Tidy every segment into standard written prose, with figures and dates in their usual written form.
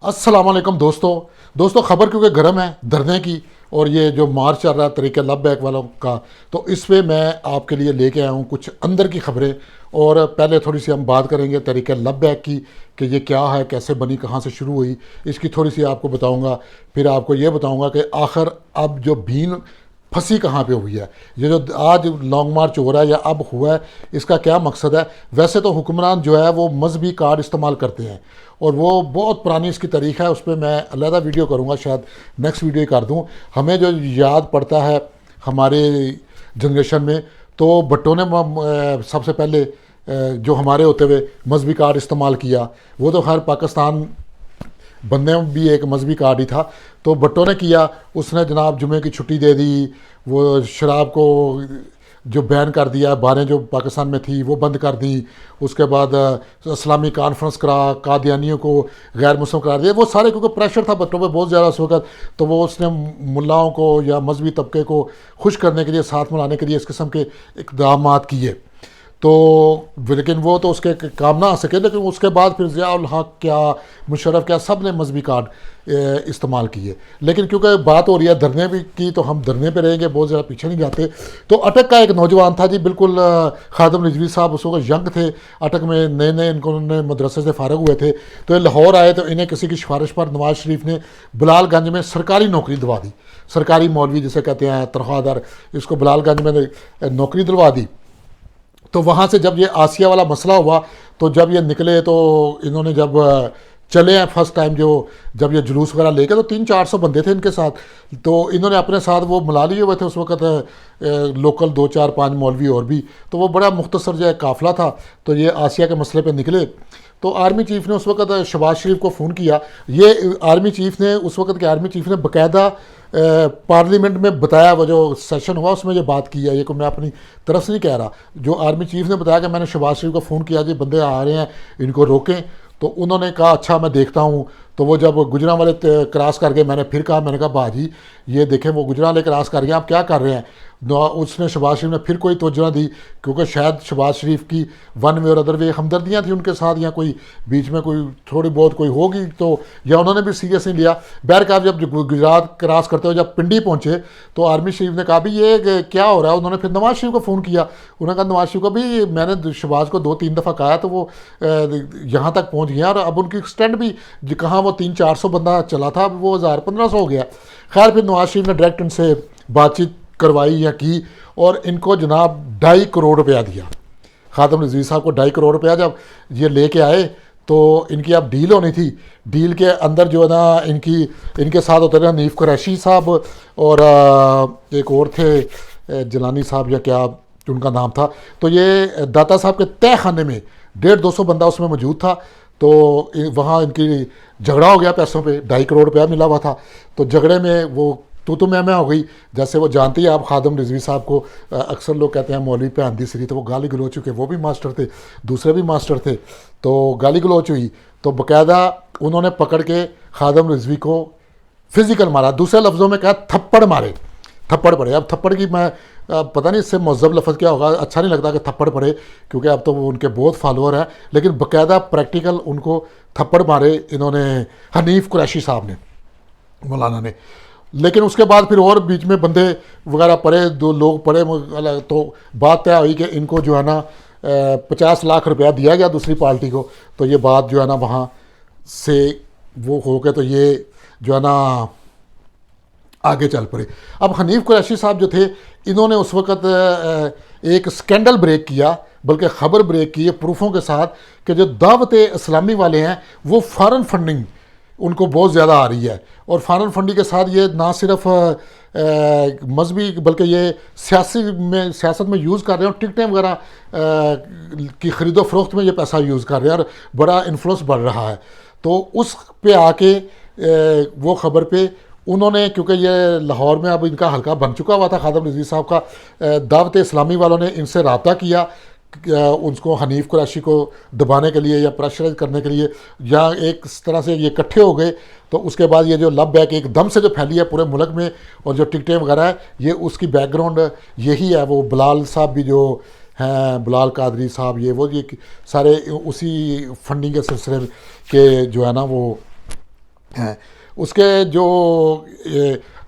السلام علیکم دوستو خبر کیونکہ گرم ہے دھرنے کی اور یہ جو مارچ چل رہا ہے طریقہ لب بیک والوں کا، تو اس پہ میں آپ کے لیے لے کے آیا ہوں کچھ اندر کی خبریں. اور پہلے تھوڑی سی ہم بات کریں گے طریقہ لب بیک کی کہ یہ کیا ہے، کیسے بنی، کہاں سے شروع ہوئی، اس کی تھوڑی سی آپ کو بتاؤں گا. پھر آپ کو یہ بتاؤں گا کہ آخر اب جو بھین پھنسی کہاں پہ ہوئی ہے، یہ جو آج لانگ مارچ ہو رہا ہے یا اب ہوا ہے، اس کا کیا مقصد ہے. ویسے تو حکمران جو ہے وہ مذہبی کارڈ استعمال کرتے ہیں اور وہ بہت پرانی اس کی تاریخ ہے. اس پہ میں علیحدہ ویڈیو کروں گا، شاید نیکسٹ ویڈیو ہی کر دوں. ہمیں جو یاد پڑتا ہے ہمارے جنریشن میں، تو بھٹو نے سب سے پہلے جو ہمارے ہوتے ہوئے مذہبی کارڈ استعمال کیا، وہ تو ہر پاکستان بندے میں بھی ایک مذہبی کارڈ ہی تھا. تو بھٹو نے کیا، اس نے جناب جمعے کی چھٹی دے دی، وہ شراب کو جو بین کر دیا، باریں جو پاکستان میں تھی وہ بند کر دی. اس کے بعد اسلامی کانفرنس کرا، قادیانیوں کو غیر مسلم قرار دیا. وہ سارے کیونکہ پریشر تھا بٹوں پہ بہت زیادہ اس وقت، تو وہ اس نے ملاؤں کو یا مذہبی طبقے کو خوش کرنے کے لیے، ساتھ ملانے کے لیے اس قسم کے اقدامات کیے. تو لیکن وہ تو اس کے کام نہ آ سکے. لیکن اس کے بعد پھر ضیاء الحق کیا، مشرف کیا، سب نے مذہبی کارڈ استعمال کیے. لیکن کیونکہ بات ہو رہی ہے دھرنے کی، تو ہم دھرنے پہ رہیں گے، بہت زیادہ پیچھے نہیں جاتے. تو اٹک کا ایک نوجوان تھا جی، بالکل خادم رضوی صاحب اس وقت ینگ تھے. اٹک میں نئے انہوں نے مدرسے سے فارغ ہوئے تھے، تو یہ لاہور آئے. تو انہیں کسی کی سفارش پر نواز شریف نے بلال گنج میں سرکاری نوکری دلوا دی. سرکاری مولوی جسے کہتے ہیں، تنخواہ دار، اس کو بلال گنج میں نوکری دلوا دی. تو وہاں سے جب یہ آسیہ والا مسئلہ ہوا، تو جب یہ نکلے تو انہوں نے جب چلے ہیں فرسٹ ٹائم، جب یہ جلوس وغیرہ لے کے، تو 300-400 بندے تھے ان کے ساتھ. تو انہوں نے اپنے ساتھ وہ ملا لیے ہوئے تھے اس وقت لوکل 2-4-5 مولوی اور بھی. تو وہ بڑا مختصر جو ہے قافلہ تھا. تو یہ آسیہ کے مسئلے پہ نکلے. تو آرمی چیف نے اس وقت شہباز شریف کو فون کیا. یہ آرمی چیف نے اس وقت کے آرمی چیف نے باقاعدہ پارلیمنٹ میں بتایا، وہ جو سیشن ہوا اس میں یہ بات کی ہے. یہ کو میں اپنی طرف سے نہیں کہہ رہا، جو آرمی چیف نے بتایا کہ میں نے شہباز شریف کو فون کیا کہ بندے آ رہے ہیں، ان کو روکیں. تو انہوں نے کہا اچھا میں دیکھتا ہوں. تو وہ جب گجراں والے کراس کر گئے، میں نے پھر کہا، میں نے کہا باجی یہ دیکھیں وہ گجراں والے کراس کر گئے، آپ کیا کر رہے ہیں. اس نے شہباز شریف نے پھر کوئی توجہ نہ دی، کیونکہ شاید شہباز شریف کی ون وے اور ادر وے ہمدردیاں تھیں ان کے ساتھ، یا کوئی بیچ میں کوئی تھوڑی بہت کوئی ہوگی، تو یا انہوں نے بھی سیریس نہیں لیا. بہرکیف جب گجرات کراس کرتے ہوئے جب پنڈی پہنچے، تو آرمی شریف نے کہا بھی یہ کیا ہو رہا ہے. انہوں نے پھر نواز شریف کو فون کیا. انہوں نے کہا نواز شریف کو بھی میں نے شہباز کو 2-3 دفعہ کہا، تو وہ یہاں تک پہنچ گیا. اور اب ان کی ایکسٹینڈ بھی کہاں وہ 300-400 بندہ چلا تھا، اب وہ 1000-1500 ہو گیا. خیر پھر نواز شریف نے ڈائریکٹ ان سے بات چیت کروائی یا کی، اور ان کو جناب 2.5 کروڑ روپیہ دیا. خادم رضوی صاحب کو 2.5 کروڑ روپیہ جب یہ لے کے آئے، تو ان کی اب ڈیل ہونی تھی. ڈیل کے اندر جو ہے نا ان کے ساتھ ہوتے رہے حنیف قریشی صاحب، اور ایک اور تھے جلانی صاحب یا کیا ان کا نام تھا. تو یہ داتا صاحب کے تہ خانے میں 150-200 بندہ اس میں موجود تھا. تو وہاں ان کی جھگڑا ہو گیا پیسوں پہ. 2.5 کروڑ روپیہ ملا ہوا تھا. تو جھگڑے میں وہ تو میں ہو گئی. جیسے وہ جانتی ہے آپ خادم رضوی صاحب کو، اکثر لوگ کہتے ہیں مولوی پہ آندھی سری، تو وہ گالی گلوچ چکے، وہ بھی ماسٹر تھے، دوسرے بھی ماسٹر تھے. تو گالی گلوچ ہوئی، تو باقاعدہ انہوں نے پکڑ کے خادم رضوی کو فزیکل مارا. دوسرے لفظوں میں کہا تھپڑ مارے، تھپڑ پڑے. اب تھپڑ کی میں پتہ نہیں اس سے مہذب لفظ کیا ہوگا، اچھا نہیں لگتا کہ تھپڑ پڑے، کیونکہ اب تو وہ ان کے بہت فالوور ہیں. لیکن باقاعدہ پریکٹیکل ان کو تھپڑ مارے انہوں نے، حنیف قریشی صاحب نے، مولانا نے. لیکن اس کے بعد پھر اور بیچ میں بندے وغیرہ پڑے، 2 لوگ پڑے. تو بات طے ہوئی کہ ان کو جو ہے نا 50 لاکھ روپیہ دیا گیا دوسری پارٹی کو. تو یہ بات جو ہے نا وہاں سے وہ ہو کے تو یہ جو ہے نا آگے چل پڑے. اب حنیف قریشی صاحب جو تھے، انہوں نے اس وقت ایک سکینڈل بریک کیا، بلکہ خبر بریک کی پروفوں کے ساتھ، کہ جو دعوت اسلامی والے ہیں وہ فارن فنڈنگ ان کو بہت زیادہ آ رہی ہے. اور فارن فنڈنگ کے ساتھ یہ نہ صرف مذہبی بلکہ یہ سیاست میں یوز کر رہے ہیں، اور ٹکٹیں وغیرہ کی خرید و فروخت میں یہ پیسہ یوز کر رہے ہیں، اور بڑا انفلوئنس بڑھ رہا ہے. تو اس پہ آ کے وہ خبر پہ انہوں نے، کیونکہ یہ لاہور میں اب ان کا حلقہ بن چکا ہوا تھا خادم رضوی صاحب کا، دعوت اسلامی والوں نے ان سے رابطہ کیا ان کو حنیف قریشی کو دبانے کے لیے یا پریشرائز کرنے کے لیے، یا ایک طرح سے یہ اکٹھے ہو گئے. تو اس کے بعد یہ جو لب بیک ایک دم سے جو پھیلی ہے پورے ملک میں، اور جو ٹکٹیں وغیرہ ہے، یہ اس کی بیک گراؤنڈ یہی ہے. وہ بلال صاحب بھی جو ہیں، بلال قادری صاحب، یہ سارے اسی فنڈنگ کے سلسلے کے جو ہے نا وہ ہیں. اس کے جو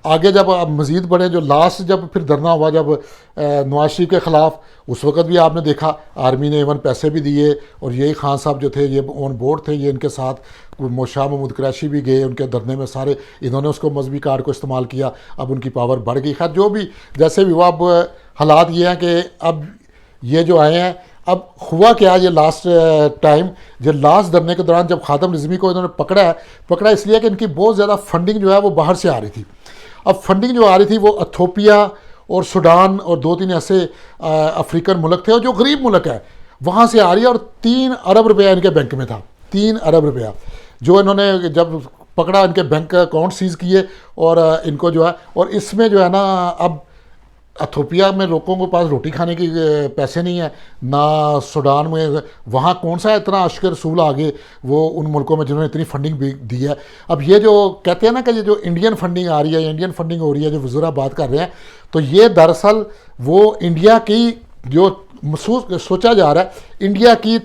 آگے جب آپ مزید بڑھیں، جو لاسٹ جب پھر دھرنا ہوا جب نواز شریف کے خلاف، اس وقت بھی آپ نے دیکھا آرمی نے ایون پیسے بھی دیے، اور یہی خان صاحب جو تھے یہ آن بورڈ تھے، یہ ان کے ساتھ شاہ محمود قریشی بھی گئے ان کے دھرنے میں، سارے انہوں نے اس کو مذہبی کارڈ کو استعمال کیا. اب ان کی پاور بڑھ گئی. خیر جو بھی جیسے بھی ہوا، اب حالات یہ ہیں کہ اب یہ جو آئے ہیں، اب ہوا کیا یہ لاسٹ ٹائم جو لاسٹ دھرنے کے دوران جب خاتم رضوی کو انہوں نے پکڑا اس لیے کہ ان کی بہت زیادہ فنڈنگ جو ہے وہ باہر سے آ رہی تھی. اب فنڈنگ جو آ رہی تھی وہ ایتھوپیا اور سوڈان اور 2-3 ایسے افریقن ملک تھے، اور جو غریب ملک ہے وہاں سے آ رہی ہے، اور 3 ارب روپیہ ان کے بینک میں تھا. 3 ارب روپیہ جو انہوں نے جب پکڑا، ان کے بینک اکاؤنٹ سیز کیے، اور ان کو جو ہے، اور اس میں جو ہے نا اب ایتھوپیا میں لوگوں کے پاس روٹی کھانے کی پیسے نہیں ہیں، نہ سوڈان میں، وہاں کون سا اتنا عشق رسول آگے وہ ان ملکوں میں جنہوں نے اتنی فنڈنگ بھی دی ہے. اب یہ جو کہتے ہیں نا کہ یہ جو انڈین فنڈنگ آ رہی ہے، انڈین فنڈنگ ہو رہی ہے، جو وزراء بات کر رہے ہیں، تو یہ دراصل وہ انڈیا کی جو سوچا جا رہا ہے، انڈیا کی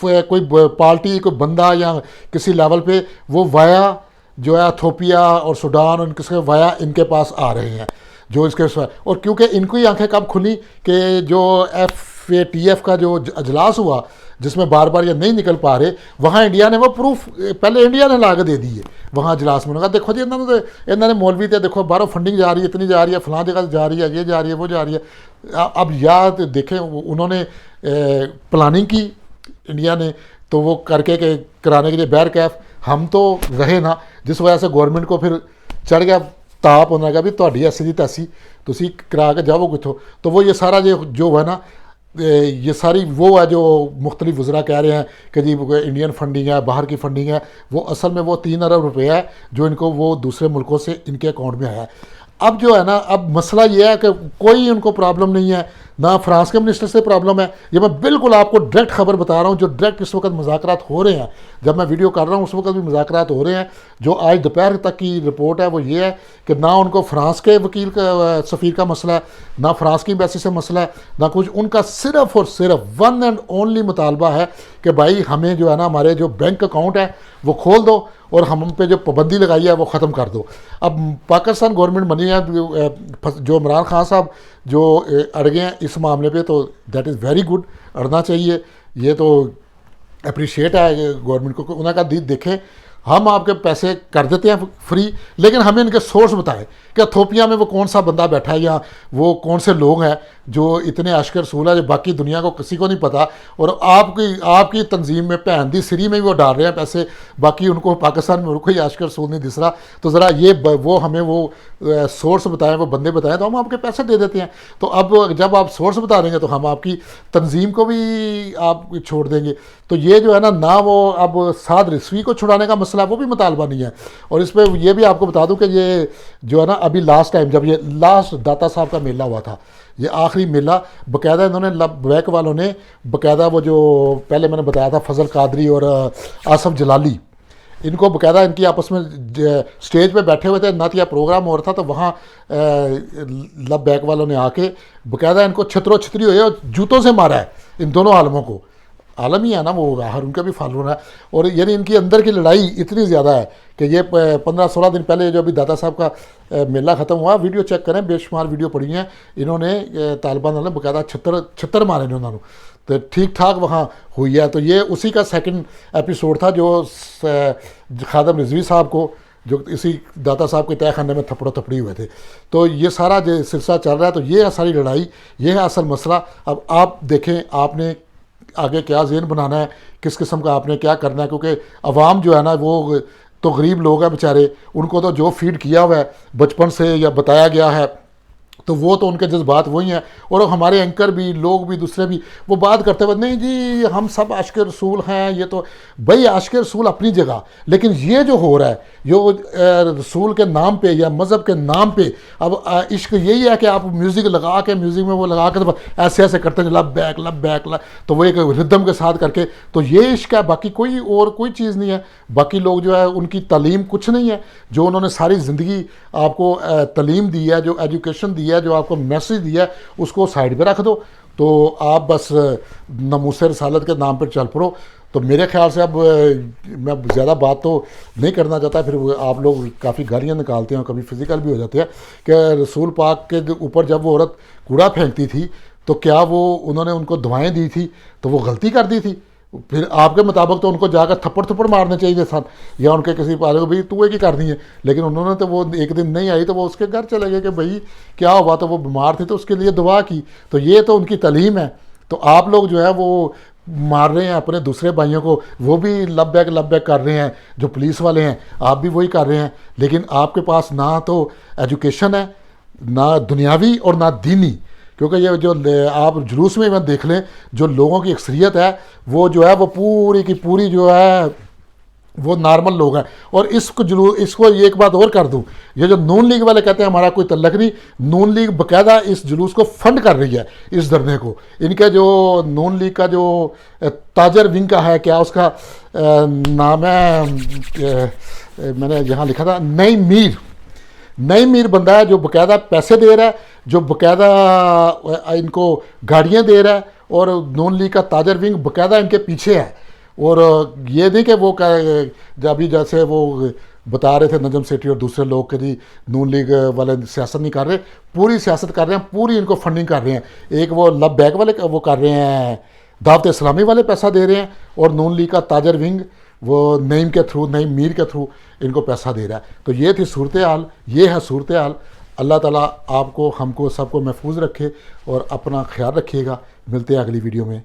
کوئی پارٹی، کوئی بندہ یا کسی لیول پہ وہ وایا جو ہے ایتھوپیا اور سوڈان اور ان کے وایا ان کے پاس آ رہے ہیں جو اس کے، اور کیونکہ ان کو ہی آنکھیں کب کھلی کہ جو FATF کا جو اجلاس ہوا جس میں بار بار یہ نہیں نکل پا رہے، وہاں انڈیا نے وہ پروف پہلے انڈیا نے لا کے دے دی ہے وہاں اجلاس میں. دیکھو جی انہوں نے مولوی تھے، دیکھو باہروں فنڈنگ جا رہی ہے، اتنی جا رہی ہے، فلاں جگہ جا رہی ہے، یہ جا رہی ہے، وہ جا رہی ہے. اب یاد دیکھیں انہوں نے پلاننگ کی انڈیا نے تو وہ کر کے کہ کرانے کے لیے بیر کیف ہم تو رہے نا، جس وجہ سے گورنمنٹ کو پھر چڑھ گیا تاپ ہونے لگا بھی تہاڈی ایسی دی تیسی تسی کرا کے جاؤ کتوں. تو وہ یہ سارا جو ہے نا یہ ساری وہ ہے جو مختلف وزراء کہہ رہے ہیں کہ جی انڈین فنڈنگ ہے، باہر کی فنڈنگ ہے، وہ اصل میں وہ 3 ارب روپے ہے جو ان کو وہ دوسرے ملکوں سے ان کے اکاؤنٹ میں آیا ہے. اب جو ہے نا اب مسئلہ یہ ہے کہ کوئی ان کو پرابلم نہیں ہے، نہ فرانس کے منسٹر سے پرابلم ہے. یہ میں بالکل آپ کو ڈائریکٹ خبر بتا رہا ہوں، جو ڈائریکٹ اس وقت مذاکرات ہو رہے ہیں، جب میں ویڈیو کر رہا ہوں اس وقت بھی مذاکرات ہو رہے ہیں. جو آج دوپہر تک کی رپورٹ ہے وہ یہ ہے کہ نہ ان کو فرانس کے وکیل کا سفیر کا مسئلہ ہے، نہ فرانس کی ایمبیسی سے مسئلہ ہے، نہ کچھ. ان کا صرف اور صرف ون اینڈ اونلی مطالبہ ہے کہ بھائی ہمیں جو ہے نا ہمارے جو بینک اکاؤنٹ ہے وہ کھول دو، اور ہم پہ جو پابندی لگائی ہے وہ ختم کر دو. اب پاکستان گورنمنٹ بنی ہے، جو عمران خان صاحب جو اڑ گئے ہیں اس معاملے پہ، تو دیٹ از ویری گڈ، اڑنا چاہیے، یہ تو اپریشیٹ ہے گورنمنٹ کو. انہوں نے کہا دیکھیں ہم آپ کے پیسے کر دیتے ہیں فری، لیکن ہمیں ان کے سورس بتائیں کہ ایتھوپیا میں وہ کون سا بندہ بیٹھا ہے یا وہ کون سے لوگ ہیں جو اتنے عشق رسول ہے جو باقی دنیا کو کسی کو نہیں پتہ، اور آپ کی تنظیم میں پہن دی سری میں بھی وہ ڈال رہے ہیں پیسے، باقی ان کو پاکستان میں کوئی عشق رسول نہیں دس رہا. تو ذرا یہ وہ ہمیں وہ سورس بتائیں، وہ بندے بتائیں، تو ہم آپ کے پیسے دے دیتے ہیں. تو اب جب آپ سورس بتا دیں گے تو ہم آپ کی تنظیم کو بھی آپ چھوڑ دیں گے. تو یہ جو ہے نہ وہ اب سعد رضوی کو چھڑانے کا مسئلہ وہ بھی مطالبہ نہیں ہے. اور اس پہ یہ بھی آپ کو بتا دوں کہ یہ جو ہے نا ابھی لاسٹ ٹائم جب یہ لاسٹ داتا صاحب کا میلہ ہوا تھا، یہ آخری میلہ، باقاعدہ انہوں نے بیک والوں نے باقاعدہ وہ جو پہلے میں نے بتایا تھا فضل قادری اور آصف جلالی، ان کو باقاعدہ ان کی آپس میں اسٹیج پہ بیٹھے ہوئے تھے، نعتیہ پروگرام ہو رہا تھا، تو وہاں لب بیک والوں نے آ کے باقاعدہ ان کو چھترو چھتری ہوئے اور جوتوں سے مارا ہے ان دونوں عالموں کو. عالم ہی ہے نا وہ، ہر ان کا بھی فالوور ہے. اور یعنی ان کی اندر کی لڑائی اتنی زیادہ ہے کہ یہ 15-16 دن پہلے جو ابھی داتا صاحب کا میلہ ختم ہوا، ویڈیو چیک کریں، بے شمار ویڈیو پڑی ہیں، انہوں نے طالبان نے باقاعدہ چھتر مارے نے انہوں نے، تو ٹھیک ٹھاک وہاں ہوئی ہے. تو یہ اسی کا سیکنڈ ایپیسوڈ تھا جو خادم رضوی صاحب کو جو اسی داتا صاحب کے تہہ خانے میں تھپڑو تھپڑی ہوئے تھے. تو یہ سارا جو سلسلہ چل رہا ہے، تو یہ ہے ساری لڑائی، یہ ہے اصل مسئلہ. اب آپ دیکھیں آپ نے آگے کیا ذہن بنانا ہے، کس قسم کا آپ نے کیا کرنا ہے، کیونکہ عوام جو ہے نا وہ تو غریب لوگ ہیں بیچارے، ان کو تو جو فیڈ کیا ہوا ہے بچپن سے یا بتایا گیا ہے تو وہ تو ان کے جذبات وہی ہیں. اور ہمارے اینکر بھی لوگ بھی دوسرے بھی وہ بات کرتے ہوئے نہیں جی ہم سب عاشق رسول ہیں، یہ تو بھائی عاشق رسول اپنی جگہ، لیکن یہ جو ہو رہا ہے جو رسول کے نام پہ یا مذہب کے نام پہ، اب عشق یہی ہے کہ آپ میوزک لگا کے میوزک میں وہ لگا کے ایسے ایسے کرتے ہیں لب بیک تو وہ ایک ردم کے ساتھ کر کے، تو یہ عشق ہے، باقی کوئی اور کوئی چیز نہیں ہے. باقی لوگ جو ہے ان کی تعلیم کچھ نہیں ہے، جو انہوں نے ساری زندگی آپ کو تعلیم دی ہے، جو ایجوکیشن دی ہے، جو آپ کو میسج دیا ہے، اس کو سائڈ پہ رکھ دو. تو آپ بس ناموس رسالت کے نام پر چل پڑو. تو میرے خیال سے اب میں زیادہ بات تو نہیں کرنا چاہتا، پھر آپ لوگ کافی گالیاں نکالتے ہیں، کبھی فزیکل بھی ہو جاتے ہیں، کہ رسول پاک کے اوپر جب وہ عورت کوڑا پھینکتی تھی تو کیا وہ انہوں نے ان کو دعائیں دی تھی تو وہ غلطی کر دی تھی؟ پھر آپ کے مطابق تو ان کو جا کر تھپڑ مارنے چاہیے سن، یا ان کے کسی پارے کو بھائی تو ایک ہی کرنی ہے، لیکن انہوں نے تو وہ ایک دن نہیں آئی تو وہ اس کے گھر چلے گئے کہ بھائی کیا ہوا، تو وہ بیمار تھی تو اس کے لیے دعا کی، تو یہ تو ان کی تعلیم ہے۔ تو آپ لوگ جو ہے وہ مار رہے ہیں اپنے دوسرے بھائیوں کو، وہ بھی لبیک کر رہے ہیں، جو پولیس والے ہیں آپ بھی وہی کر رہے ہیں، لیکن آپ کے پاس نہ تو ایجوکیشن ہے، نہ دنیاوی اور نہ دینی، کیونکہ یہ جو آپ جلوس میں دیکھ لیں، جو لوگوں کی اکثریت ہے وہ جو ہے وہ پوری کی پوری جو ہے وہ نارمل لوگ ہیں۔ اور اس کو یہ ایک بات اور کر دوں، یہ جو نون لیگ والے کہتے ہیں ہمارا کوئی تعلق نہیں، نون لیگ باقاعدہ اس جلوس کو فنڈ کر رہی ہے، اس دھرنے کو۔ ان کا جو نون لیگ کا جو تاجر ونگ کا ہے، کیا اس کا نام ہے، میں نے یہاں لکھا تھا، نئی میر بندہ ہے، جو باقاعدہ پیسے دے رہا ہے، جو باقاعدہ ان کو گاڑیاں دے رہا ہے، اور نون لیگ کا تاجر ونگ باقاعدہ ان کے پیچھے ہے۔ اور یہ نہیں کہ وہ ابھی جیسے وہ بتا رہے تھے نجم سیٹھی اور دوسرے لوگ کہ جی نون لیگ والے سیاست نہیں کر رہے، پوری سیاست کر رہے ہیں، پوری ان کو فنڈنگ کر رہے ہیں۔ ایک وہ لب بیک والے وہ کر رہے ہیں، دعوت اسلامی والے پیسہ دے رہے ہیں، اور نون لیگ کا تاجر ونگ وہ نعیم میر کے تھرو ان کو پیسہ دے رہا ہے۔ تو یہ تھی صورتحال، یہ ہے صورتحال۔ اللہ تعالیٰ آپ کو، ہم کو، سب کو محفوظ رکھے اور اپنا خیال رکھیے گا۔ ملتے ہیں اگلی ویڈیو میں۔